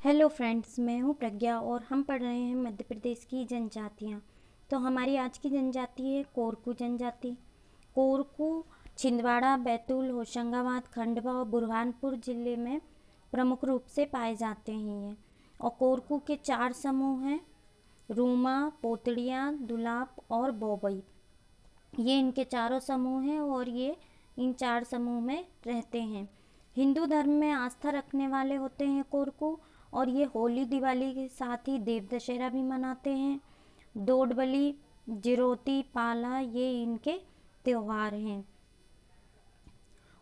Hello friends, मैं हूँ प्रज्ञा और हम पढ़ रहे हैं मध्य प्रदेश की जनजातियाँ। तो हमारी आज की जनजाति है कोरकू जनजाति। कोरकू छिंदवाड़ा, बैतूल, होशंगाबाद, खंडवा और बुरहानपुर जिले में प्रमुख रूप से पाए जाते हैं ये। और कोरकू के 4 समूह हैं: रूमा, पोतड़िया, दुलाप और बोबई। ये इनके चारों समूह हैं और ये इन 4 समूह में रहते हैं। हिंदू धर्म में आस्था रखने वाले होते हैं कोरकू, और ये होली दिवाली के साथ ही देव दशहरा भी मनाते हैं। दोडबली, जिरोती, पाला ये इनके त्योहार हैं।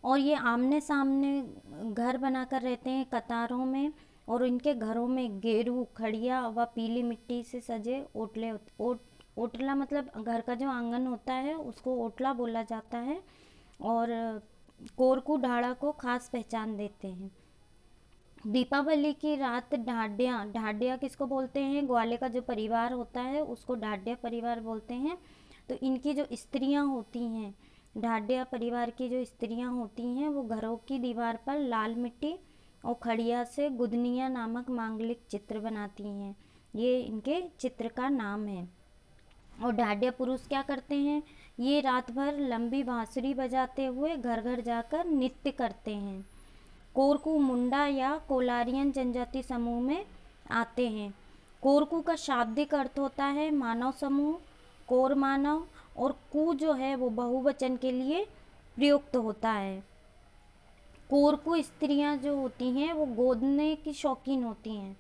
और ये आमने सामने घर बनाकर रहते हैं कतारों में, और इनके घरों में गेरू, खड़िया व पीली मिट्टी से सजे ओटला मतलब घर का जो आंगन होता है उसको ओटला बोला जाता है। और कोरकू ढाड़ा को खास पहचान देते हैं। दीपावली की रात ढाडिया ढाडिया किसको बोलते हैं? ग्वाले का जो परिवार होता है उसको ढाडिया परिवार बोलते हैं। तो इनकी जो स्त्रियां होती हैं, ढाडिया परिवार की जो स्त्रियां होती हैं, वो घरों की दीवार पर लाल मिट्टी और खड़िया से गुदनिया नामक मांगलिक चित्र बनाती हैं। ये इनके चित्र का नाम है। और ढाडिया पुरुष क्या करते हैं? ये रात भर लंबी बांसुरी बजाते हुए घर घर जाकर नृत्य करते हैं। कोरकू मुंडा या कोलारियन जनजाति समूह में आते हैं। कोरकू का शाब्दिक अर्थ होता है मानव समूह, कोर मानव, और कू जो है वो बहुवचन के लिए प्रयुक्त होता है। कोरकू स्त्रियां जो होती हैं वो गोदने की शौकीन होती हैं।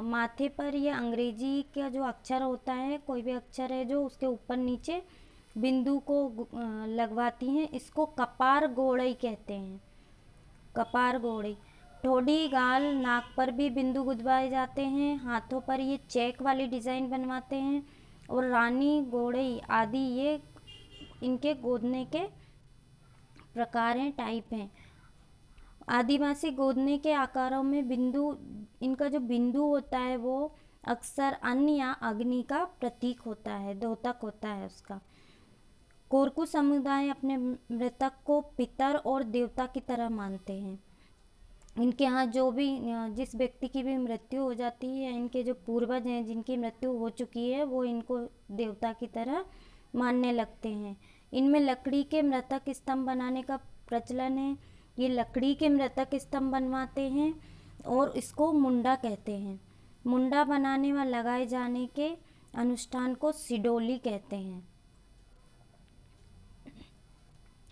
माथे पर ये अंग्रेजी का जो अक्षर होता है, कोई भी अक्षर है जो उसके ऊपर नीचे बिंदु को लगवाती हैं, इसको कपार गोड़ई कहते हैं। कपार गोड़ई। ठोड़ी, गाल, नाक पर भी बिंदु गुदवाए जाते हैं। हाथों पर ये चेक वाली डिज़ाइन बनवाते हैं। और रानी, गोड़ई आदि ये इनके गोदने के प्रकार हैं, टाइप हैं। आदिवासी गोदने के आकारों में बिंदु, इनका जो बिंदु होता है वो अक्सर अन्न या अग्नि का प्रतीक होता है, द्योतक होता है उसका। कोरकू समुदाय अपने मृतक को पितर और देवता की तरह मानते हैं। इनके यहाँ जो भी जिस व्यक्ति की भी मृत्यु हो जाती है, इनके जो पूर्वज हैं जिनकी मृत्यु हो चुकी है, वो इनको देवता की तरह मानने लगते हैं। इनमें लकड़ी के मृतक स्तंभ बनाने का प्रचलन है। ये लकड़ी के मृतक स्तंभ बनवाते हैं और इसको मुंडा कहते हैं। मुंडा बनाने व लगाए जाने के अनुष्ठान को सिडोली कहते हैं।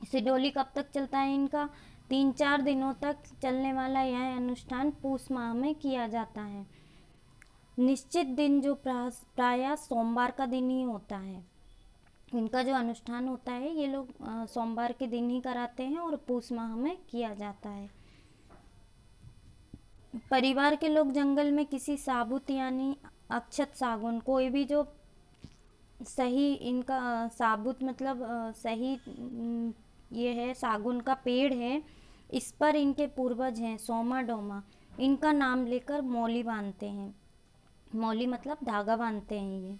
सिडोली कब तक चलता है इनका? 3-4 दिनों तक चलने वाला यह अनुष्ठान पूस माह में किया जाता है। निश्चित दिन जो प्रायः सोमवार का दिन ही होता है। इनका जो अनुष्ठान होता है ये लोग सोमवार के दिन ही कराते हैं और पूस माह में किया जाता है। परिवार के लोग जंगल में किसी साबुत यानी अक्षत सागुन, कोई भी जो सही इनका साबुत मतलब सही ये है सागुन का पेड़ है, इस पर इनके पूर्वज हैं सोमा डोमा, इनका नाम लेकर मौली बांधते हैं। मौली मतलब धागा बांधते हैं ये।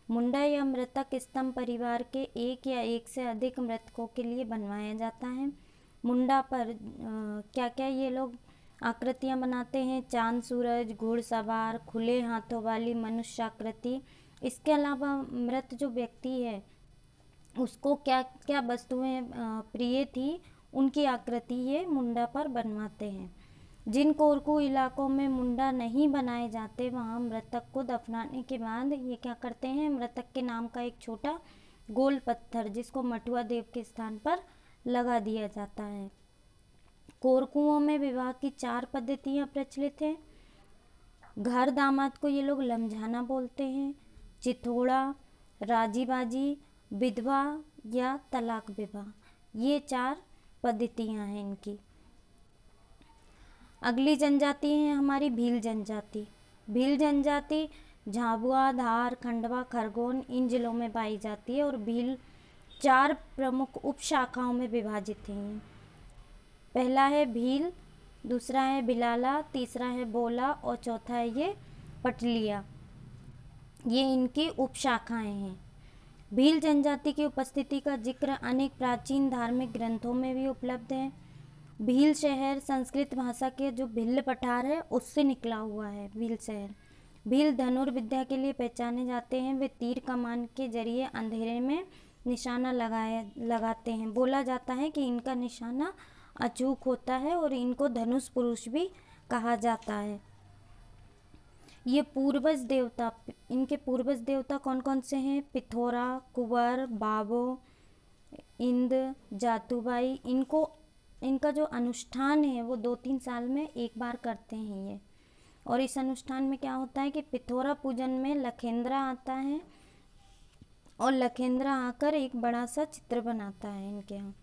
मुंडा या मृतक स्तंभ परिवार के एक या एक से अधिक मृतकों के लिए बनवाया जाता है। मुंडा पर क्या क्या ये लोग आकृतियाँ बनाते हैं: चांद, सूरज, घुड़सवार, खुले हाथों वाली मनुष्य आकृति। इसके अलावा मृत जो व्यक्ति है उसको क्या क्या वस्तुएं प्रिय थी, उनकी आकृति ये मुंडा पर बनवाते हैं। जिन कोरकू इलाकों में मुंडा नहीं बनाए जाते, वहाँ मृतक को दफनाने के बाद ये क्या करते हैं, मृतक के नाम का एक छोटा गोल पत्थर जिसको मटुआ देव के स्थान पर लगा दिया जाता है। कोरकुओं में विवाह की 4 पद्धतियाँ प्रचलित हैं। घर दामाद को ये लोग लमझाना बोलते हैं, चिथोड़ा, राजीबाजी, विधवा या तलाक विवाह, ये 4 पद्धतियाँ हैं इनकी। अगली जनजाति है हमारी भील जनजाति। भील जनजाति झाबुआ, धार, खंडवा, खरगोन इन जिलों में पाई जाती है और भील 4 प्रमुख उप शाखाओं में विभाजित हैं। पहला है भील, दूसरा है बिलाला, तीसरा है बोला और चौथा है ये पटलिया। ये इनकी उप शाखाएँ हैं। भील जनजाति की उपस्थिति का जिक्र अनेक प्राचीन धार्मिक ग्रंथों में भी उपलब्ध है। भील शहर संस्कृत भाषा के जो भिल्ल पठार है उससे निकला हुआ है भील शहर। भील धनुर्विद्या के लिए पहचाने जाते हैं। वे तीर कमान के जरिए अंधेरे में निशाना लगाते हैं। बोला जाता है कि इनका निशाना अचूक होता है और इनको धनुष पुरुष भी कहा जाता है। ये पूर्वज देवता, इनके पूर्वज देवता कौन कौन से हैं? पिथौरा, कुंवर, बाबो, इंद्र, जातुबाई। इनका जो अनुष्ठान है वो 2-3 साल में एक बार करते हैं ये। और इस अनुष्ठान में क्या होता है कि पिथौरा पूजन में लखेंद्रा आता है और लखेंद्रा आकर एक बड़ा सा चित्र बनाता है इनके यहाँ,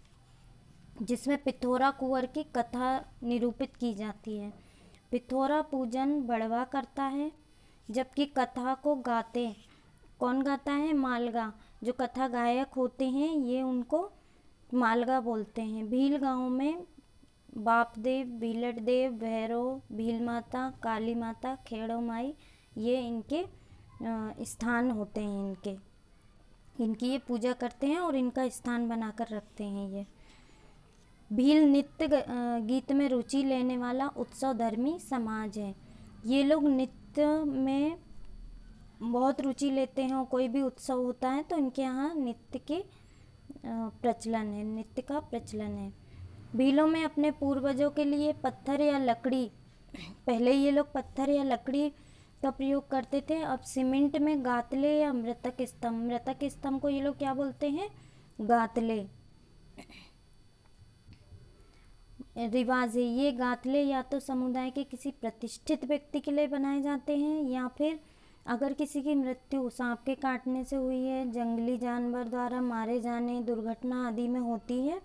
जिसमें पिथौरा कुंवर की कथा निरूपित की जाती है। पिथौरा पूजन बड़वा करता है, जबकि कथा को कौन गाता है? मालगा। जो कथा गायक होते हैं ये उनको मालगा बोलते हैं। भील गांव में बापदेव, भीलटदेव, भैरव, भील माता, काली माता, खेड़ो माई, ये इनके स्थान होते हैं। इनकी ये पूजा करते हैं और इनका स्थान बनाकर रखते हैं ये। भील नृत्य गीत में रुचि लेने वाला उत्सव धर्मी समाज है। ये लोग नृत्य में बहुत रुचि लेते हैं और कोई भी उत्सव होता है तो इनके यहाँ नृत्य का प्रचलन है। भीलों में अपने पूर्वजों के लिए पत्थर या लकड़ी, पहले ये लोग पत्थर या लकड़ी का प्रयोग करते थे। अब सीमेंट में गातले या मृतक स्तंभ को ये लोग क्या बोलते हैं? गातले। रिवाज है, ये गातले या तो समुदाय के किसी प्रतिष्ठित व्यक्ति के लिए बनाए जाते हैं या फिर अगर किसी की मृत्यु सांप के काटने से हुई है, जंगली जानवर द्वारा मारे जाने, दुर्घटना आदि में होती है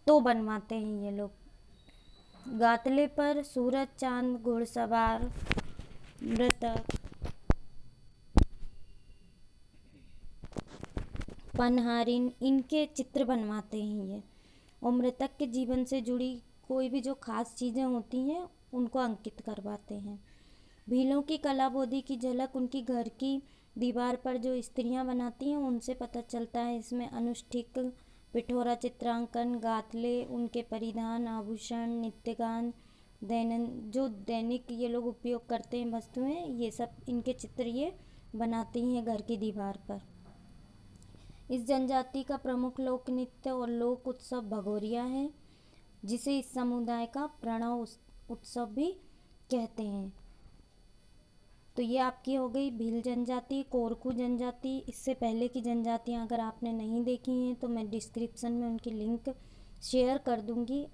तो बनवाते हैं ये लोग। गातले पर सूरज, चांद, घुड़सवार, मृतक, पनहारिन, इनके चित्र बनवाते हैं ये। और मृतक के जीवन से जुड़ी कोई भी जो खास चीज़ें होती हैं उनको अंकित करवाते हैं। भीलों की कला बोधि की झलक उनकी घर की दीवार पर जो स्त्रियां बनाती हैं उनसे पता चलता है। इसमें अनुष्ठिक, पिठोरा चित्रांकन, गातले, उनके परिधान, आभूषण, नित्यगान, दैनिक ये लोग उपयोग करते हैं वस्तुएं, ये सब इनके चित्र ये बनाती हैं घर की दीवार पर। इस जनजाति का प्रमुख लोक नृत्य और लोक उत्सव भगोरिया है, जिसे इस समुदाय का प्रणव उत्सव भी कहते हैं। तो ये आपकी हो गई भील जनजाति, कोरकू जनजाति। इससे पहले की जनजातियाँ अगर आपने नहीं देखी हैं तो मैं डिस्क्रिप्शन में उनकी लिंक शेयर कर दूँगी।